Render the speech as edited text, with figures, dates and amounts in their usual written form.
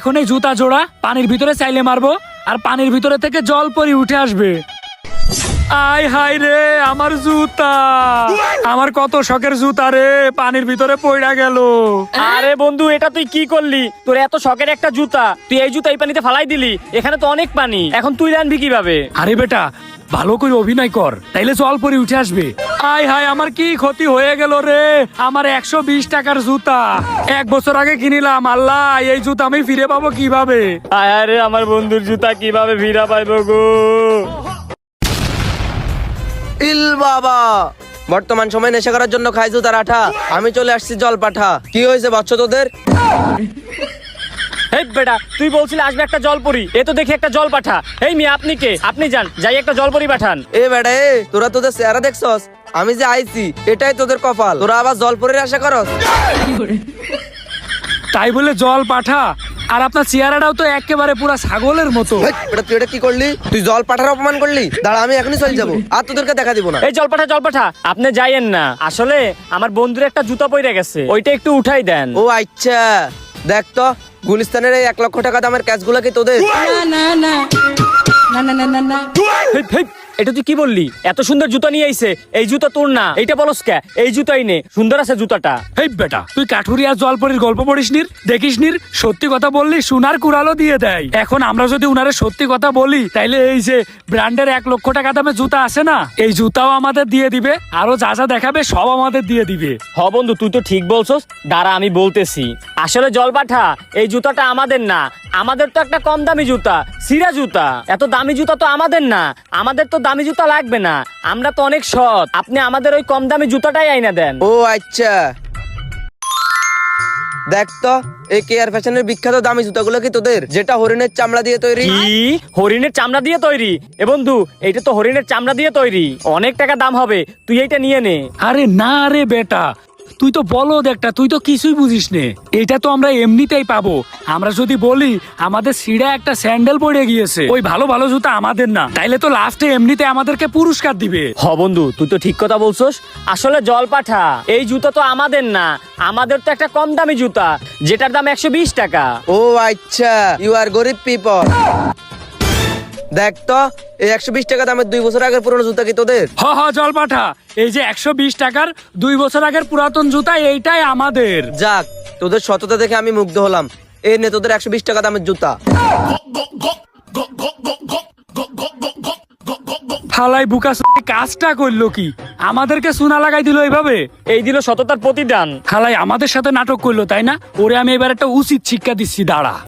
এখন এই জুতা জোড়া পানির ভিতরে চাইলে মারবো আর পানির ভিতরে থেকে জল পরি উঠে আসবে। আয় হায় রে আমার জুতা, আমার কত শখের জুতা রে পানির ভিতরে পড়া গেল। আরে বন্ধু, এটা তুই কি করলি? তোর এত শখের একটা জুতা, তুই এই জুতা এই পানিতে ফালাই দিলি। এখানে তো অনেক পানি, এখন তুই রানবি কিভাবে? আরে বেটা ভালো করে অভিনয় কর, তাইলে জল পরি উঠে আসবে। আয় হায় আমার কি ক্ষতি হয়ে গেল রে, আমার 120 টাকার জুতা 1 বছর আগে কিনিলাম। আল্লাহ, এই জুতা আমি ফিরে পাবো কিভাবে? আরে আমার বন্ধুর জুতা কিভাবে ফিরা পাইবো গো? ইল বাবা, বর্তমান সময় নেশা করার জন্য খাই জুতার আঠা। আমি চলে আসছি জল পাঠা। কি হয়েছে বাচ্চা তোদের? এই বেটা, তুই বলছিলি আসবে একটা জলপরি, এ তো দেখি একটা জল পাঠা। এই মেয়ে, আপনি কে? আপনি যান, যাই একটা জলপরি পাঠান। এ বেটা এ, তোরা তোদের চেহারা দেখছস? আমি যে আইছি এটাই তোদের কপাল, তোরা আবার জলপরের আশা করস? তাই বলে জল পাঠা? আর আপনার চেহারাটাও তো একেবারে পুরা ছাগলের মতো। হেই, বেটা তুই এটা কি করলি? তুই জল পাঠার অপমান করলি। দাঁড়া, আমি এখনই চলে যাবো, আর তোদেরকে দেখা দিব না। এই জল পাঠা, আপনি যাইয়েন না। আসলে আমার বন্ধুর একটা জুতা পইরা গেছে, ওইটা একটু উঠাই দেন। ও আচ্ছা, দেখ তো গুলিস্তানের এই 1 লক্ষ টাকা দামের ক্যাশগুলো কি তোদের? হেই, হেই, এটা তুই কি বললি? এত সুন্দর জুতা নিয়ে আইছে, এই জুতা তোর না, এইটা বলস কে? এই জুতাই নে, সুন্দর আছে জুতাটা। হেই বেটা, তুই কাঠুরিয়া জলপরির গল্প পড়িস নির, দেখিস নির? সত্যি কথা বললি সোনার কুড়ালো দিয়ে দেয়। এখন আমরা যদি উনারে সত্যি কথা বলি, তাইলে এই যে ব্র্যান্ডের 1 লক্ষ টাকা দামে জুতা আছে না, এই জুতাও আমাদের দিয়ে দিবে, আরো যা যা দেখাবে সব আমাদের দিয়ে দিবে। হ বন্ধু, তুই তো ঠিক বলছস, দাঁড়া আমি বলতেছি। আসলে জল পাঠা, এই জুতাটা আমাদের না, আমাদের তো একটা কম দামি জুতা, সিরা জুতা। এত দামি জুতা তো আমাদের না, আমাদের তো দামি জুতা লাগবে না, আমরা তো অনেক সৎ। আপনি আমাদের ওই কম দামি জুতাটাই আইনা দেন। ও আচ্ছা, দেখ তো এই কেয়ার ফ্যাশনের বিখ্যাত দামি জুতাগুলো কি তোদের? যেটা হরিণের চামড়া দিয়ে তৈরি। কি? হরিণের চামড়া দিয়ে তৈরি? এ বন্ধু, এইটা তো হরিণের চামড়া দিয়ে তৈরি, অনেক টাকা দাম হবে, তুই এইটা নিয়ে নে। আরে না রে বেটা, তুই তো বলদ একটা, তুই তো কিছুই বুঝিস নে। এটা তো আমরা এমনিতেই পাবো। আমরা যদি বলি আমাদের সিঁড়া একটা স্যান্ডেল পড়ে গিয়েছে, ওই ভালো ভালো জুতা আমাদের না, তাইলে তো লাস্টে এমনিতে আমাদেরকে পুরস্কার দিবে। হ বন্ধু, তুই তো ঠিক কথা বলছস। আসলে জল পাঠা, এই জুতা তো আমাদের না, আমাদের তো একটা কম দামি জুতা, যেটার দাম 120 টাকা। ও আচ্ছা, ইউ আর গরিব পিপল। দেখ তো এই 120 টাকা দামের 2 বছর আগের পুরনো জুতা কি তোদের? হ হ জল পাঠা, এই যে 120 টাকার 2 বছর আগের পুরাতন জুতা, এইটাই আমাদের। যাক, তোদের সততা দেখে আমি মুগ্ধ হলাম। এই নে তোদের 120 টাকা দামের জুতা। ফালাই বুকা কাজটা করলো কি? আমাদেরকে সোনা লাগাই দিল এইভাবে। এই দিল সততার প্রতিদান। খালাই আমাদের সাথে নাটক করলো, তাই না? ওরে আমি এবার একটা উচিত শিক্ষা দিচ্ছি, দাঁড়া।